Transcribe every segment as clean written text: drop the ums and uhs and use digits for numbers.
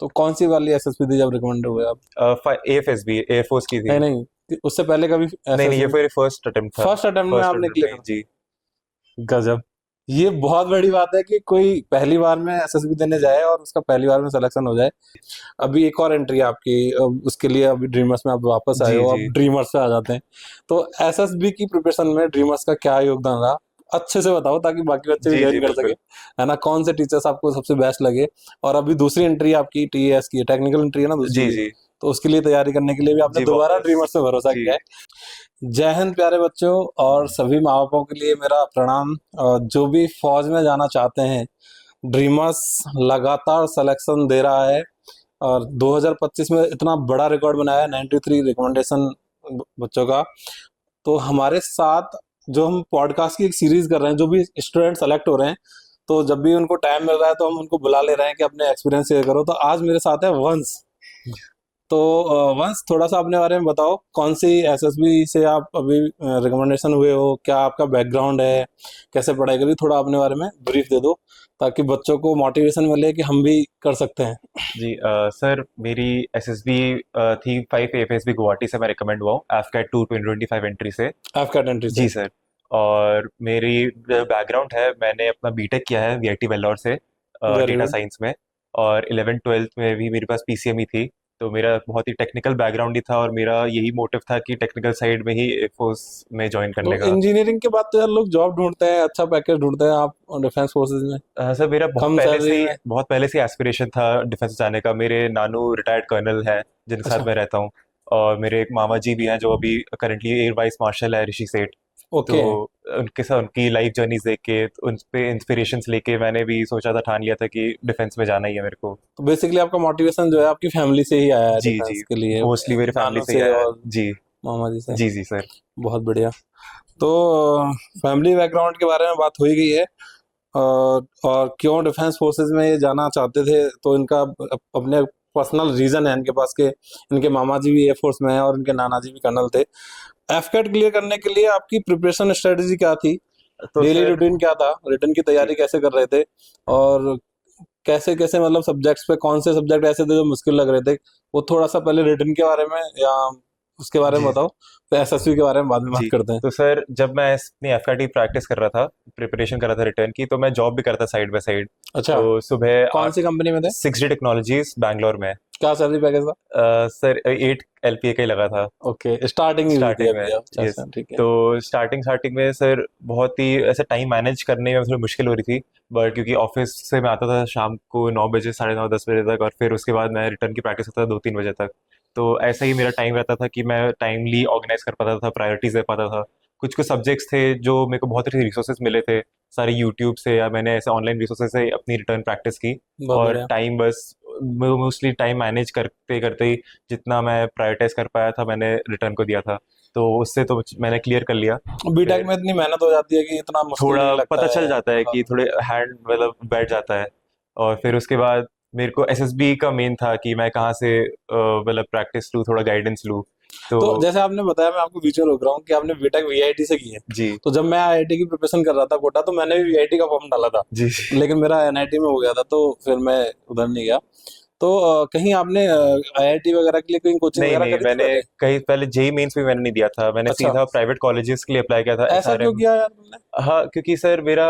तो कौन सी वाली एसएसबी थी जब रिकमेंड हुए आप? एएफएसबी एयरफोर्स की नहीं थी। नहीं, उससे पहले कभी नहीं नहीं, ये एसएसबी? मेरा फर्स्ट अटेम्प्ट था। फर्स्ट अटेम्प्ट में फर्स्ट आपने अटेम्प्ट क्लियर में कर? जी। गजब। ये बहुत बड़ी बात है कि कोई पहली बार में एसएसबी देने जाए और उसका पहली बार में सिलेक्शन हो जाए। अभी एक और एंट्री है आपकी, उसके लिए अभी ड्रीमर्स में आप वापस आए जी हो, जी अब ड्रीमर्स पे आ जाते हैं। तो एसएसबी की प्रिपरेशन में ड्रीमर्स का क्या योगदान रहा, अच्छे से बताओ ताकि बाकी बच्चे भी जी जी ज्वाइन कर सके, बिल्कुल। है ना? कौन से टीचर्स आपको सबसे बेस्ट लगे? और अभी दूसरी एंट्री आपकी टीएस की, टेक्निकल एंट्री है ना दूसरी जी भी, जी तो उसके लिए तैयारी करने के लिए भी आपने जी दोबारा वापस। ड्रीमर्स पे भरोसा जी किया है। जय हिंद प्यारे बच्चों, और सभी माँ बापों के लिए मेरा प्रणाम। जो भी फौज में जाना चाहते हैं, ड्रीमर्स लगातार सिलेक्शन दे रहा है, और 2025 में इतना बड़ा रिकॉर्ड बनाया है, 93 रिकमेंडेशन बच्चों का। तो हमारे साथ जो हम पॉडकास्ट की एक सीरीज कर रहे हैं, जो भी स्टूडेंट सेलेक्ट हो रहे हैं, तो जब भी उनको टाइम मिल रहा है तो हम उनको बुला ले रहे हैं कि अपने एक्सपीरियंस शेयर करो। तो आज मेरे साथ है वंश। तो वंश, थोड़ा सा अपने बारे में बताओ, कौन सी एसएसबी से आप अभी रिकमेंडेशन हुए हो, क्या आपका बैकग्राउंड है, कैसे पढ़ाई करी, थोड़ा अपने बारे में ब्रीफ दे दो ताकि बच्चों को मोटिवेशन मिले कि हम भी कर सकते हैं। जी सर, मेरी एसएसबी थी 5 एएफएसबी गुवाहाटी से मैं रिकमेंड हुआ हूँ एफकैट 2 2025 एंट्री से। आपका एंट्री से? जी सर। और मेरी बैकग्राउंड है, मैंने अपना बीटेक किया है वीआईटी वेल्लोर से वेरी डेटा गुड। साइंस में। और 11 ट्वेल्थ में भी मेरे पास पीसीएमई थी। तो मेरा बहुत ही टेक्निकल बैकग्राउंड ही था और मेरा यही मोटिव था कि टेक्निकल साइड में ही एयरफोर्स में ज्वाइन तो करने का। इंजीनियरिंग के बाद तो यार लोग जॉब ढूंढते हैं, अच्छा पैकेज ढूंढते हैं, आप डिफेंस फोर्सेज में सर, मेरा कम सैलरी में। बहुत पहले से एस्पिरेशन था डिफेंस जाने का। मेरे नानू रिटायर्ड कर्नल हैं जिनके साथ अच्छा। मैं रहता हूँ। और मेरे एक मामा जी भी हैं जो अभी करंटली एयर वाइस मार्शल है, ऋषि सेठ। तो ओके। उनके साथ उनकी लाइफ जर्नीज देख के, उन पे इंस्पिरेशंस लेके मैंने भी सोचा था, ठान लिया था कि डिफेंस में जाना ही है मेरे को। तो बेसिकली आपका मोटिवेशन जो है आपकी फैमिली से ही आया है जी जी, डिफेंस के लिए, मोस्टली मेरे फैमिली नानों से ही से आया है और जी। मामा जी से? जी जी सर। बहुत बढ़िया। तो फैमिली बैकग्राउंड के बारे में बात हो ही गई है। और क्यों डिफेंस फोर्सेस में ये जाना चाहते थे, तो इनका अपने पर्सनल रीजन है इनके पास के, इनके मामा जी भी एयरफोर्स में हैं और इनके नाना जी भी कर्नल थे। एफकेट क्लियर करने के लिए आपकी प्रिपरेशन स्ट्रेटेजी क्या थी? तो डेली सर रूटीन क्या था? रिटर्न की जी तैयारी कैसे कर रहे थे? और कैसे कैसे मतलब सब्जेक्ट्स पे कौन से सब्जेक्ट ऐसे थे जो मुश्किल लग रहे थे? वो थोड़ा सा पहले रिटर्न के बारे में या उसके बारे में जी बताओ, तो एसएसबी के बारे में बाद में बात जी। करते हैं। तो सर, जब मैं अपनी एफआरटी प्रैक्टिस कर रहा था, प्रिपरेशन कर रहा था रिटर्न की, तो मैं जॉब भी करता साइड बाय साइड। अच्छा। तो सुबह कौन आठ सी कंपनी में थे? 6G टेक्नोलॉजीज बैंगलोर में। क्या सैलरी पैकेज था? सर 8 LPA का ही लगा था ओके, स्टार्टिंग ही हुई थी स्टार्टिंग में। अभी आप? अच्छा यस। अच्छा, ठीक है। तो स्टार्टिंग स्टार्टिंग में सर बहुत ही ऐसे टाइम मैनेज करने में थोड़ी मुश्किल हो रही थी। बट क्योंकि ऑफिस से मैं आता था शाम को 9 बजे, 9:30 10 बजे तक, और फिर उसके बाद मैं रिटर्न की प्रैक्टिस करता था 2 3 बजे तक। तो ऐसा ही मेरा टाइम रहता था कि मैं टाइमली ऑर्गेनाइज कर पाता था, प्रायोरिटीज दे पाता था। कुछ कुछ सब्जेक्ट्स थे जो मेरे को बहुत अच्छे रिसोर्सेज मिले थे सारे यूट्यूब से, या मैंने ऐसे ऑनलाइन रिसोर्सेज से अपनी रिटर्न प्रैक्टिस की। बहुत और बढ़िया। टाइम बस मोस्टली टाइम मैनेज करते करते ही जितना मैं प्रायोरिटाइज कर पाया था मैंने रिटर्न को दिया था। तो उससे तो मैंने क्लियर कर लिया। बीटेक फिर में इतनी मेहनत हो जाती है कि इतना मुश्किल नहीं थोड़ा लगता पता है। चल जाता है हाँ। कि थोड़े हैंड मतलब बैठ जाता है। और फिर उसके बाद मेरे को एसएसबी का मेन था कि मैं कहाँ से मतलब प्रैक्टिस लूँ, थोड़ा गाइडेंस लूँ। तो तो जैसे आपने बताया, मैं आपको बीच में रोक रहा हूँ, कि आपने बीटेक वीआईटी से की है। जी तो जब मैं आईआईटी की प्रिपरेशन कर रहा था कोटा, तो मैंने भी वीआईटी का फॉर्म डाला था, जी लेकिन मेरा एनआईटी में हो गया था, तो फिर मैं उधर नहीं गया। तो कहीं आपने आईआईटी वगैरह के लिए कोई कोचिंग नहीं वगैरह नहीं, करी थी मैंने पहले? कहीं पहले जेई मेंस भी मैंने नहीं दिया था, मैंने अच्छा। सीधा प्राइवेट कॉलेजेस के लिए अप्लाई किया था, ऐसा क्यों एसआरएम। किया यार तुमने? हाँ, क्योंकि सर मेरा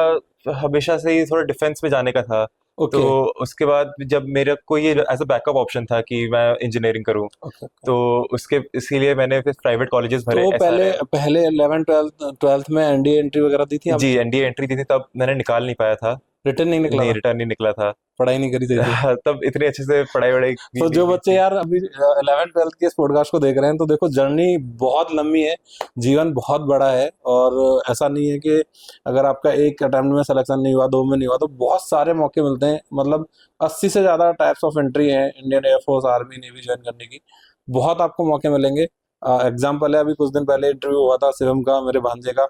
हमेशा से ही थोड़ा डिफेंस में जाने का था। तो ओके उसके बाद जब मेरा कोई एज अ बैकअप ऑप्शन था कि मैं इंजीनियरिंग करूँ, ओके ओके। तो उसके इसीलिए मैंने फिर प्राइवेट कॉलेजेस तो भरे, पहले एसआरएम। पहले 11 ट्वेल्थ ट्वेल्थ में एनडीए एंट्री वगैरह दी थी जी, आपने? एनडीए एंट्री दी थी, तब मैंने निकाल नहीं पाया था। रिटर्न नहीं निकला नहीं, था? रिटर्न नहीं निकला था। पढ़ाई नहीं करी सही से? तब इतनी अच्छे से पढ़ाई वढ़ाई भी तो नहीं जो हुई बच्चे थी। यार अभी 11 ट्वेल्थ के इस पॉडकास्ट को देख रहे हैं, तो देखो जर्नी बहुत लंबी है, जीवन बहुत बड़ा है, और ऐसा नहीं है कि अगर आपका एक अटेम्प्ट में सिलेक्शन नहीं हुआ, दो में नहीं हुआ, तो बहुत सारे मौके मिलते हैं। मतलब 80 से ज़्यादा टाइप्स ऑफ एंट्री है Indian air force, army, navy join करने की। बहुत आपको मौके मिलेंगे। एग्जाम्पल है, अभी कुछ दिन पहले इंटरव्यू हुआ था शिवम का, मेरे भांजे का।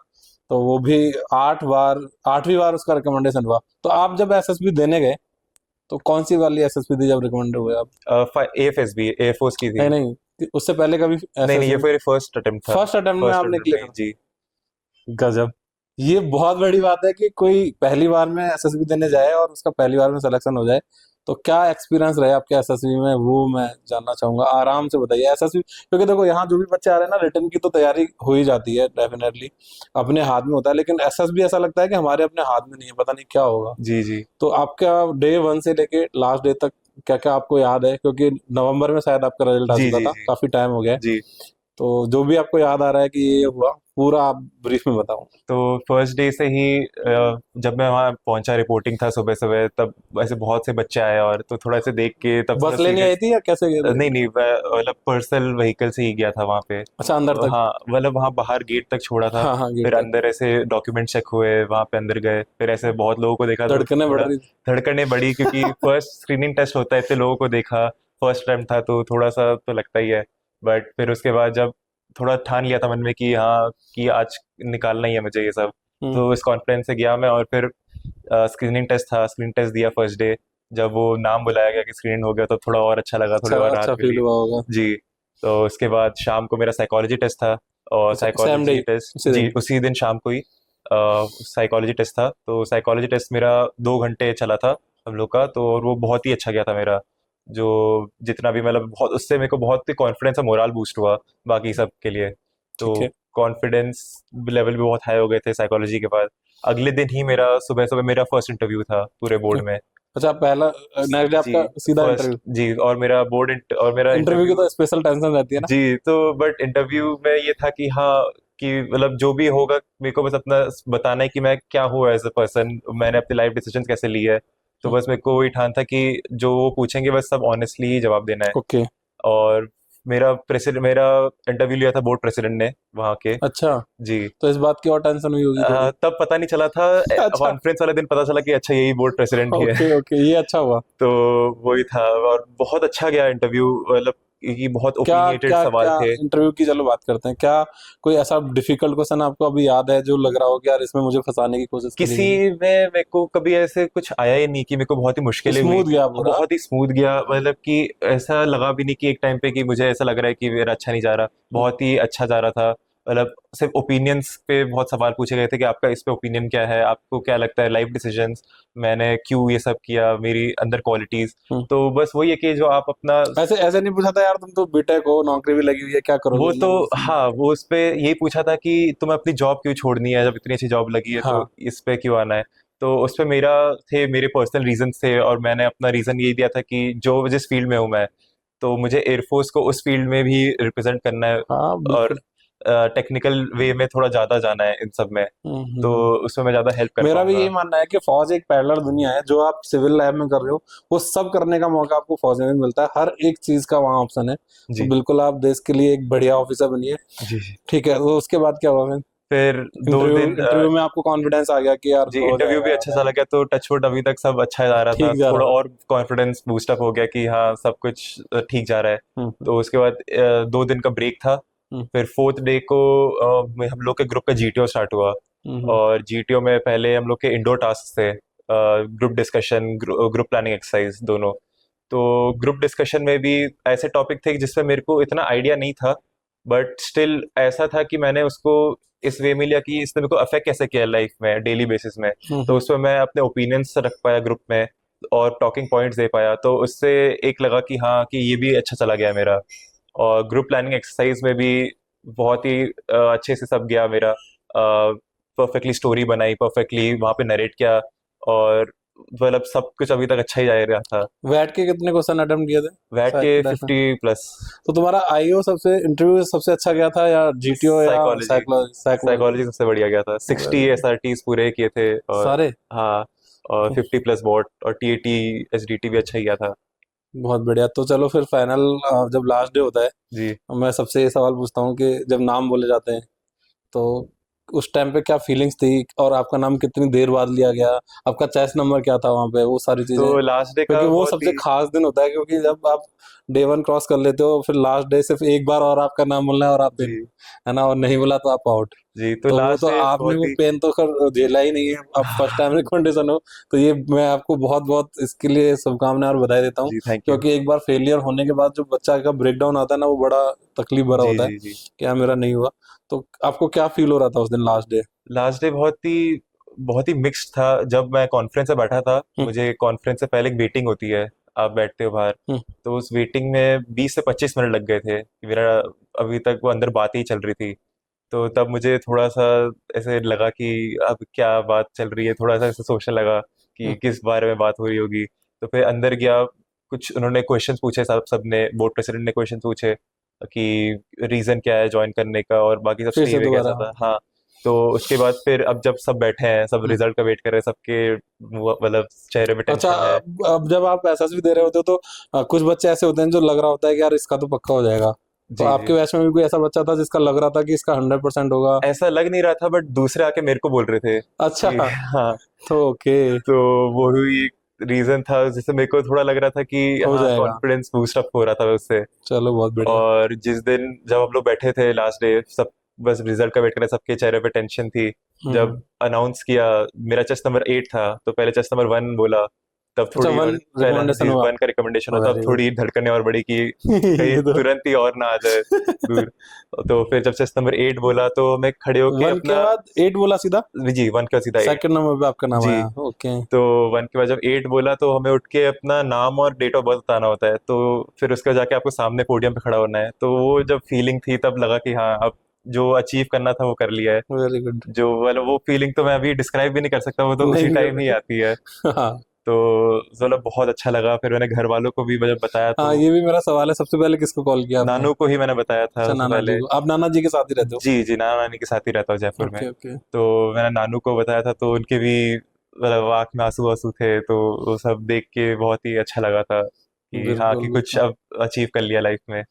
तो वो भी 8 बार, 8वीं बार उसका रिकमेंडेशन हुआ। तो आप जब एसएसबी देने गए, तो कौन सी वाली एसएसबी थी जब रिकमेंड हुए आप? एएफएसबी एयरफोर्स की नहीं थी। नहीं, उससे पहले कभी नहीं नहीं, ये एसएसबी? मेरा फर्स्ट अटेम्प्ट था। फर्स्ट अटेम्प्ट में फर्स्ट आपने अटेम्प्ट क्लियर में कर? जी। गजब। ये बहुत बड़ी बात है कि कोई पहली बार में एसएसबी देने जाए और उसका पहली बार में सिलेक्शन हो जाए। तो क्या एक्सपीरियंस रहे आपके एसएसबी में, वो मैं जानना चाहूंगा, आराम से बताइए एसएसबी। क्योंकि देखो यहाँ जो भी बच्चे आ रहे हैं ना, रिटर्न की तो तैयारी हो ही जाती है डेफिनेटली, अपने हाथ में होता है, लेकिन एसएसबी ऐसा लगता है कि हमारे अपने हाथ में नहीं है, पता नहीं क्या होगा। जी जी तो आपका डे वन से लेके लास्ट डे तक क्या क्या आपको याद है, क्योंकि नवंबर में शायद आपका रिजल्ट आ जी चुका जी था, जी काफी टाइम हो गया है। जी। तो जो भी आपको याद आ रहा है कि ये हुआ, पूरा आप ब्रीफ में बताओ। तो फर्स्ट डे से ही जब मैं वहाँ पहुंचा, रिपोर्टिंग था सुबह सुबह, तब ऐसे बहुत से बच्चे आए और तो थोड़ा से देख के तब थोड़ा बस लेने आई सीरियस। थी या कैसे गए थे? नहीं नहीं, मतलब पर्सनल व्हीकल से ही गया था वहाँ पे। अच्छा, अंदर तक? हाँ, मतलब वहाँ बाहर गेट तक छोड़ा था। हाँ हाँ, गेट फिर तक। अंदर ऐसे डॉक्यूमेंट चेक हुए, वहाँ पे अंदर गए, फिर ऐसे बहुत लोगों को देखा तो धड़कने बढ़ थोड़ा रही थी? धड़कनें बढ़ी, क्योंकि फर्स्ट स्क्रीनिंग टेस्ट होता है, इतने लोगों को देखा, फर्स्ट टाइम था तो थोड़ा सा तो लगता ही है। बट फिर उसके बाद जब थोड़ा ठान लिया था मन में कि हाँ, कि आज निकालना ही है मुझे ये सब, हम्म। तो इस कॉन्फिडेंस से गया मैं। और फिर स्क्रीनिंग टेस्ट था, स्क्रीन टेस्ट दिया फर्स्ट डे। जब वो नाम बुलाया गया कि स्क्रीन हो गया, तो थोड़ा और अच्छा लगा, थोड़ी अच्छा, और राहत अच्छा फील मिली। हुआ होगा। जी। तो उसके बाद शाम को मेरा साइकोलॉजी टेस्ट था। और अच्छा, सेम डे, साइकोलॉजी टेस्ट, उसी जी, दिन? उसी दिन शाम को ही साइकोलॉजी टेस्ट था। तो साइकोलॉजी टेस्ट मेरा 2 घंटे चला था हम लोग का, तो और वो बहुत ही अच्छा गया था मेरा। जो जितना भी, मतलब बहुत, उससे मेरे को बहुत ही कॉन्फिडेंस और मोरल बूस्ट हुआ बाकी सब के लिए। तो ठीक है। कॉन्फिडेंस लेवल भी बहुत हाई हो गए थे साइकोलॉजी के बाद। अगले दिन ही मेरा सुबह सुबह मेरा फर्स्ट इंटरव्यू था पूरे बोर्ड में। अच्छा, पहला नेक्स्ट डे जी, आपका सीधा फर्स्ट इंटरव्यू? जी, और मेरा और मेरा इंटरव्यू की इंटरव्यू। तो स्पेशल टेंशन रहती है ना? जी, तो बट इंटरव्यू में ये था कि हाँ, कि मतलब जो भी होगा मेरे को बस अपना बताना है कि मैं क्या हूँ एज अ पर्सन, मैंने अपनी लाइफ डिसीजन कैसे ली है। तो बस मेरे को वही ठान था कि जो वो पूछेंगे बस सब ऑनेस्टली ही जवाब देना है। ओके। और मेरा इंटरव्यू लिया था बोर्ड प्रेसिडेंट ने वहाँ के। अच्छा, जी। तो इस बात की और टेंशन हुई होगी थोड़ी? तब पता नहीं चला था, अच्छा। कॉन्फ्रेंस वाले दिन पता चला कि अच्छा यही बोर्ड प्रेसिडेंट ही है। ओके ओके, ये अच्छा हुआ। तो वही था, और बहुत अच्छा गया इंटरव्यू, मतलब कि बहुत क्या ओपिनियटेड क्या सवाल क्या थे। इंटरव्यू की चलो बात करते हैं, क्या कोई ऐसा डिफिकल्ट क्वेश्चन आपको अभी याद है जो लग रहा हो कि यार इसमें मुझे फंसाने की कोशिश करी किसी गई? में मेरे को कभी ऐसे कुछ आया ही नहीं कि मेरे को बहुत ही मुश्किलें हुई। स्मूथ गया और पूरा? बहुत ही स्मूथ गया, मतलब कि ऐसा लगा भी नहीं कि एक टाइम पे कि मुझे ऐसा लग रहा है कि मेरा अच्छा नहीं जा रहा, हम्म। बहुत ही अच्छा जा रहा था। मतलब सिर्फ ओपिनियंस पे बहुत सवाल पूछे गए थे कि आपका इस पे ओपिनियन क्या है, आपको क्या लगता है लाइफ डिसीजंस, मैंने क्यों ये सब किया, मेरी अंदर क्वालिटीज। हम्म। तो बस वही है कि जो आप अपना। ऐसे ऐसे नहीं पूछा था यार तुम तो बीटेक हो, नौकरी भी लगी हुई है, क्या करोगे, वो तो, मतलब उस हाँ, वो उस पे यही पूछा था कि तुम्हें अपनी जॉब क्यों छोड़नी है, जब इतनी अच्छी जॉब लगी है तो हाँ। इस पे क्यों आना है। तो उस पे मेरे पर्सनल रीजन थे, और मैंने अपना रीजन यही दिया था कि जो जिस फील्ड में हूँ मैं, तो मुझे एयरफोर्स को उस फील्ड में भी रिप्रेजेंट करना है। हाँ और बिल्कुल। टेक्निकल वे में थोड़ा ज़्यादा जाना है इन सब में, तो हम्म। उसमें मैं ज़्यादा हेल्प कर मेरा भी पाऊंगा। यही मानना है कि फौज एक पैरेलल दुनिया है, जो आप सिविल लाइफ में कर रहे हो वो सब करने का मौका आपको फौज में भी मिलता है, हर एक चीज का वहाँ ऑप्शन है। तो जी बिल्कुल आप देश के लिए एक बढ़िया ऑफिसर बनिए। जी जी। ठीक है, तो उसके बाद क्या हुआ फिर? फिर दो इंटरव्यू दिन इंटरव्यू में आपको कॉन्फिडेंस आ गया कि यार जी, हो इंटरव्यू भी जाएगा, अच्छा चला गया, तो टचवुड अभी तक सब अच्छा जा रहा था, ठीक जा थोड़ा रहा था? और कॉन्फिडेंस बूस्टअप हो गया कि हाँ, सब कुछ ठीक जा रहा है। हम्म। तो उसके बाद 2 दिन का ब्रेक था। हम्म। फिर फोर्थ डे को हम लोग के ग्रुप का जीटीओ स्टार्ट हुआ। हम्म। और जीटीओ में पहले हम लोग के इंडोर टास्क थे, group discussion, group planning exercise दोनों। तो ग्रुप डिस्कशन में भी ऐसे टॉपिक थे जिसमें मेरे को इतना आइडिया नहीं था, बट स्टिल ऐसा था कि मैंने उसको इस वे में लिया कि इसने मेरे को अफेक्ट कैसे किया लाइफ में, डेली बेसिस में। तो हम्म। उसमें मैं अपने ओपिनियंस रख पाया ग्रुप में, और टॉकिंग पॉइंट्स दे पाया, तो उससे एक लगा कि हाँ, कि ये भी अच्छा चला गया मेरा। और ग्रुप प्लानिंग एक्सरसाइज में भी बहुत ही अच्छे से सब गया मेरा। परफेक्टली स्टोरी बनाई, परफेक्टली वहाँ पे नरेट किया, और मतलब सब कुछ अभी तक अच्छा ही जा रहा था। वैट के कितने क्वेश्चन अटेम्प्ट किए थे? वैट के साइकिल ऐसा? 50+। तो तुम्हारा आईओ सबसे इंटरव्यू सबसे अच्छा गया था, या जीटीओ, या साइकोलॉजी, साइकोलॉजी? साइकोलॉजी? साइकोलॉजी सबसे बढ़िया गया था, 60 SRTs पूरे किए थे। और सारे? हाँ, और 50+ वॉट, और टीएटी एसडीटी भी अच्छा ही गया था। बहुत बढ़िया। तो चलो फिर फाइनल, जब लास्ट डे होता है, जी। मैं सबसे ये सवाल पूछता हूँ कि जब नाम बोले जाते हैं तो उस टाइम पे क्या फीलिंग्स थी, और आपका नाम कितनी देर बाद लिया गया, आपका चेस नंबर क्या था वहाँ पे, वो सारी चीजें, तो लास्ट डे क्योंकि का वो बहुत सबसे ही। खास दिन होता है, क्योंकि जब आप डे वन क्रॉस कर लेते हो, फिर लास्ट डे सिर्फ एक बार और आपका नाम बोलना है और आप इन, जी है ना, और नहीं बोला तो आप आउट। जी, तो तो वो तो लास्ट डे आपने बहुत वो ही। पेन तो कर झेला ही नहीं है, अब फर्स्ट टाइम रिकमेंडेशन हो। तो ये मैं आपको बहुत बहुत इसके लिए शुभकामनाएं और बधाई देता हूँ, जी, थैंक यू। क्योंकि एक बार फेलियर होने के बाद जो बच्चा का ब्रेक डाउन आता है ना, वो बड़ा तकलीफ भरा जी होता है जी जी। कि यार मेरा नहीं हुआ। तो आपको क्या फील हो रहा था उस दिन लास्ट डे? लास्ट डे बहुत ही मिक्स्ड था। जब मैं कॉन्फ्रेंस में बैठा था, मुझे कॉन्फ्रेंस से पहले एक मीटिंग होती है, आप बैठते हो बाहर, हम्म, तो उस वेटिंग में 20 से 25 मिनट लग गए थे कि मेरा अभी तक वो अंदर बात ही चल रही थी। तो तब मुझे थोड़ा सा ऐसे लगा कि अब क्या बात चल रही है, थोड़ा सा ऐसे सोचने लगा हम्म, कि किस बारे में बात हो रही होगी। तो फिर अंदर गया, कुछ उन्होंने क्वेश्चंस पूछे, सबने बोर्ड प्रेसिडेंट ने क्वेश्चन पूछे कि रीजन क्या है ज्वाइन करने का, और बाकी सब फिर स्टे से वे दोबारा, कैसा हाँ। था। हाँ। तो उसके बाद फिर अब जब सब बैठे हैं, सब हम्म। रिजल्ट का वेट कर रहे हैं, सबके मतलब चेहरे पे अच्छा, टेंशन है। अब जब आप एसएसबी दे रहे होते हो तो कुछ बच्चे ऐसे होते हैं जो लग रहा होता है कि यार इसका तो पक्का हो जाएगा। तो जी आपके जी। बैच में भी कोई ऐसा बच्चा था जिसका लग रहा था कि इसका 100% होगा? ऐसा लग नहीं रहा था, बट दूसरे आके मेरे को बोल रहे थे अच्छा। कि हाँ। तो ओके, तो वो ही रीजन था जिससे मेरे को थोड़ा लग रहा था कि हो हाँ, जाएगा। कॉन्फिडेंस बूस्ट अप हो रहा था उससे। चलो बहुत बढ़िया। और जिस दिन जब हम लोग बैठे थे लास्ट डे, सब बस रिजल्ट का वेट कर रहे, सबके चेहरे पे टेंशन थी। जब हम्म। अनाउंस किया, मेरा चेस्ट नंबर 8 था, तो पहले चेस्ट नंबर 1 बोला, तब अच्छा, थोड़ी और 1 पहला रिकमेंडेशन जी हुआ? 1 का रिकमेंडेशन हो, तब वेरी गुड। थोड़ी धड़कनें और बढ़ी कि कहीं ये तो तुरंत ही और ना आ जाए दूर। तो फिर जब चेस्ट नंबर 8 बोला तो मैं खड़े होके 1 के अपना, बाद 8 बोला सीधा? जी 1 का सीधा 8। सेकंड नंबर पे आपका नाम जी। आया? ओके। तो 1 के बाद जब 8 बोला तो हमें उठ के अपना नाम और डेट ऑफ बर्थ बताना होता है, तो फिर उसके बाद जाके आपको सामने पोडियम पे खड़ा होना है। तो वो जब फीलिंग थी तब लगा कि हाँ, अब जो अचीव करना था वो कर लिया है। Very good. जो मतलब वो फीलिंग तो मैं अभी डिस्क्राइब भी नहीं कर सकता, वो तो नहीं उसी भी टाइम ही कर आती है। हाँ। तो मतलब बहुत अच्छा लगा। फिर मैंने घर वालों को भी जब बताया हाँ, तो ये भी मेरा सवाल है, सबसे पहले किसको कॉल किया आपने? नानू को ही मैंने बताया था अच्छा, सबसे नाना जी पहले। को। आप नाना जी के साथ ही रहते हो? जी जी, नाना नानी के साथ ही रहता हूँ जयपुर में। Okay okay. तो मैंने नानू को बताया था, तो उनके भी मतलब आँख में आंसू आंसू थे, तो वो सब देख के बहुत ही अच्छा लगा था कि हाँ, बिल्कुल कि कुछ बिल्कुल। अब अचीव कर लिया लाइफ में।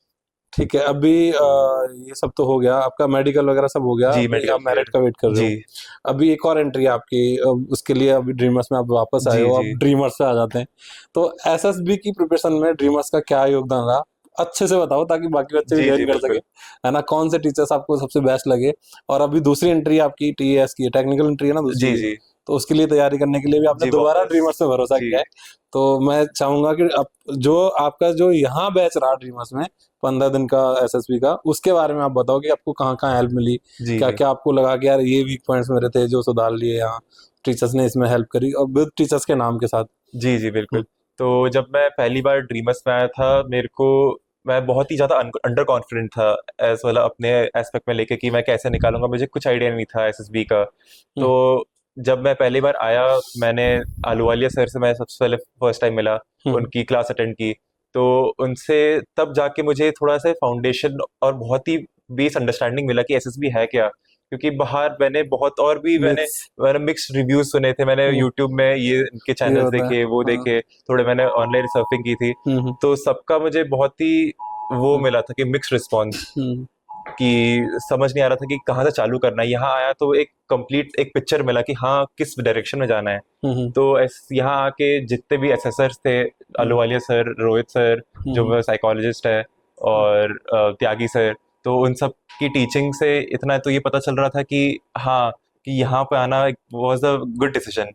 ठीक है, अभी ये सब तो हो गया, आपका मेडिकल वगैरह सब हो गया, जी, अभी मेडिकल आप मेरिट क्लियर। का वेट कर रहे जी हो। अभी एक और एंट्री है आपकी, उसके लिए अभी ड्रीमर्स में आप वापस आए जी हो, जी। अब ड्रीमर्स पे आ जाते हैं। तो एसएसबी की प्रिपरेशन में ड्रीमर्स का क्या योगदान रहा? अच्छे से बताओ ताकि बाकी बच्चे भी जी ज्वाइन जी कर सके, बिल्कुल। है ना? कौन से टीचर्स आपको सबसे बेस्ट लगे? और अभी दूसरी एंट्री आपकी टीएएस की है, टेक्निकल एंट्री है ना दूसरी जी भी, जी। तो उसके लिए तैयारी करने के लिए भी आपने जी दोबारा वापस। ड्रीमर्स पे भरोसा जी किया है। तो मैं चाहूंगा कि अब जो आपका जो यहाँ बैच रहा ड्रीमर्स में, 15 दिन का एसएसबी का, उसके बारे में आप बताओ कि आपको कहाँ कहाँ हेल्प मिली, जी क्या जी। क्या आपको लगा कि यार ये वीक पॉइंट्स मेरे थे जो सुधार लिए यहाँ, टीचर्स ने इसमें हेल्प करी, और विद टीचर्स के नाम के साथ। जी जी बिल्कुल। तो जब मैं पहली बार ड्रीमर्स में आया था, मेरे को मैं बहुत ही ज़्यादा अंडर कॉन्फिडेंट था, एज वाला अपने एस्पेक्ट में लेके कि मैं कैसे निकालूंगा, मुझे कुछ आइडिया नहीं था एसएसबी का। हम्म, तो जब मैं पहली बार आया, मैंने आलूवालिया सर से मैं सबसे पहले फर्स्ट टाइम मिला, हम्म, उनकी क्लास अटेंड की। तो उनसे तब जाके मुझे थोड़ा सा फाउंडेशन और बहुत ही बेस अंडरस्टैंडिंग मिला कि एसएसबी है क्या। क्योंकि बाहर मैंने बहुत और भी मैंने मिक्स, मैंने मिक्स्ड रिव्यूज सुने थे, मैंने हम्म, यूट्यूब में ये इनके ये चैनल्स होता है, देखे, वो हाँ। देखे, थोड़े मैंने ऑनलाइन सर्फिंग की थी। हम्म, तो सबका मुझे बहुत ही वो हम्म, मिला था कि मिक्स्ड रिस्पॉन्स, हम्म, कि समझ नहीं आ रहा था कि कहाँ से चालू करना है। यहाँ आया तो एक कंप्लीट एक पिक्चर मिला कि हाँ, किस डायरेक्शन में जाना है। हम्म, तो यहाँ आके जितने भी एसेसर्स थे, हम्म, आलूवालिया सर, रोहित सर हम्म, जो साइकोलॉजिस्ट है, हम्म, और त्यागी सर, तो उन सब की टीचिंग से इतना तो ये पता चल रहा था कि हाँ, कि यहाँ पे आना वाज अ गुड डिसीजन।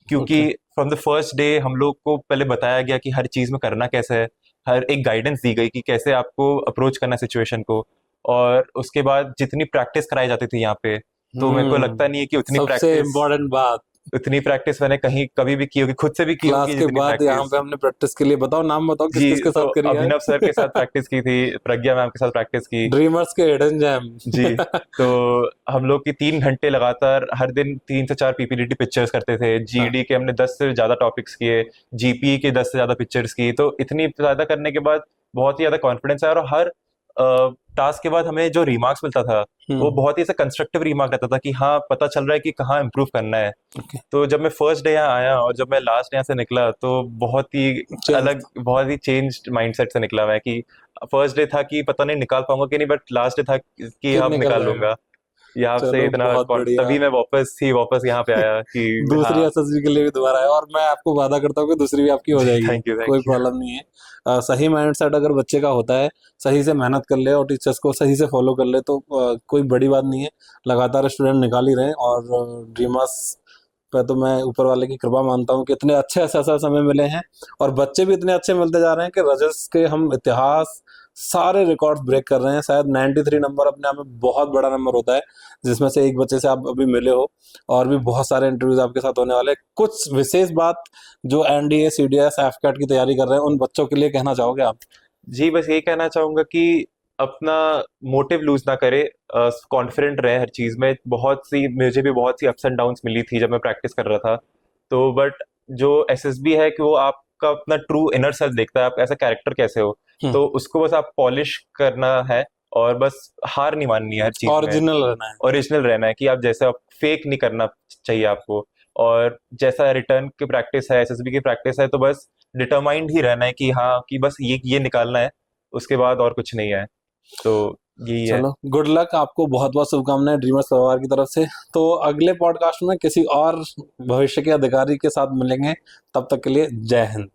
क्योंकि okay. From the first day हम लोग को पहले बताया गया कि हर चीज़ में करना कैसे है, हर एक गाइडेंस दी गई कि कैसे आपको अप्रोच करना है सिचुएशन को। और उसके बाद जितनी प्रैक्टिस कराई जाती थी यहाँ पे, तो मेरे को लगता नहीं है कि सबसे इम्पोर्टेंट बात, उतनी प्रैक्टिस मैंने कहीं कभी भी की होगी, खुद से भी की क्लास होगी के जितनी बाद यहाँ प्रैक्टिस। पे हमने प्रैक्टिस के लिए, बताओ नाम बताओ किस जी, किस के तो साथ करी है? अभिनव सर के साथ प्रैक्टिस की थी, प्रज्ञा मैम के साथ प्रैक्टिस की। ड्रीमर्स के हिडन जेम। जी। तो हम लोग की 3 घंटे लगातार हर दिन 3 से 4 पीपीडीटी पिक्चर्स करते थे। हाँ। जीडी के हमने 10 से ज़्यादा टॉपिक्स किए, जीपीई के 10 से ज़्यादा पिक्चर्स की। तो इतनी ज़्यादा करने के बाद बहुत ही ज़्यादा कॉन्फिडेंस है, और हर टास्क के बाद हमें जो रिमार्क्स मिलता था, वो हम्म। बहुत ही ऐसा कंस्ट्रक्टिव रिमार्क रहता था कि हाँ, पता चल रहा है कि कहाँ इम्प्रूव करना है। ओके। तो जब मैं फर्स्ट डे यहाँ आया और जब मैं लास्ट यहाँ से निकला, तो बहुत ही चेंज। अलग, बहुत ही चेंज माइंडसेट से निकला मैं कि फर्स्ट डे था कि पता नहीं निकाल पाऊंगा कि नहीं, बट लास्ट डे था कि फिर अब निकल निकाल जाएगा। लूंगा। यहाँ से चलो इतना बहुत बढ़िया। तभी मैं वापस यहाँ पे आया कि दूसरी हाँ। एसएसबी के लिए भी दोबारा आया, और मैं आपको वादा करता हूँ कि दूसरी भी आपकी हो जी, जाएगी, थैंक यू कोई थैंक यू। प्रॉब्लम नहीं है। सही माइंडसेट अगर बच्चे का होता है, सही से मेहनत कर ले और टीचर्स को सही से फॉलो कर ले, तो कोई बड़ी बात नहीं है। लगातार स्टूडेंट निकाल ही रहे हैं, और ड्रीमर्स पे तो मैं ऊपर वाले की कृपा मानता हूँ कि इतने अच्छे असेसर हमें मिले हैं और बच्चे भी इतने अच्छे मिलते जा रहे हैं कि रजस के हम इतिहास सारे रिकॉर्ड्स ब्रेक कर रहे हैं। शायद 93 नंबर अपने आप में बहुत बड़ा नंबर होता है, जिसमें से एक बच्चे से आप अभी मिले हो और भी बहुत सारे इंटरव्यूज आपके साथ होने वाले हैं। कुछ विशेष बात जो एनडीए सीडीएस एफकैट की तैयारी कर रहे हैं उन बच्चों के लिए कहना चाहोगे आप? जी, बस यही कहना चाहूँगा कि अपना मोटिव लूज़ ना करे, कॉन्फिडेंट रहे हर चीज़ में। मुझे भी बहुत सी अप्स एंड डाउन्स मिली थी जब मैं प्रैक्टिस कर रहा था। तो बट जो एसएसबी है कि वो आपका अपना ट्रू इनर सेल्फ देखता है, आप ऐसा कैरेक्टर कैसे हो। हम्म। तो उसको बस आप पॉलिश करना है और बस हार नहीं माननी है हर चीज़ में। ओरिजिनल रहना है। ओरिजिनल रहना है कि आप जैसे आप फेक नहीं करना चाहिए आपको। और जैसा रिटर्न की प्रैक्टिस है, एसएसबी की प्रैक्टिस है, तो बस डिटरमाइंड ही रहना है कि हाँ कि बस ये निकालना है, उसके बाद और कुछ नहीं है। तो यही है। चलो, गुड लक, आपको बहुत बहुत शुभकामनाएं ड्रीमर्स परिवार की तरफ से। तो अगले पॉडकास्ट में किसी और भविष्य के अधिकारी के साथ मिलेंगे, तब तक के लिए जय हिंद।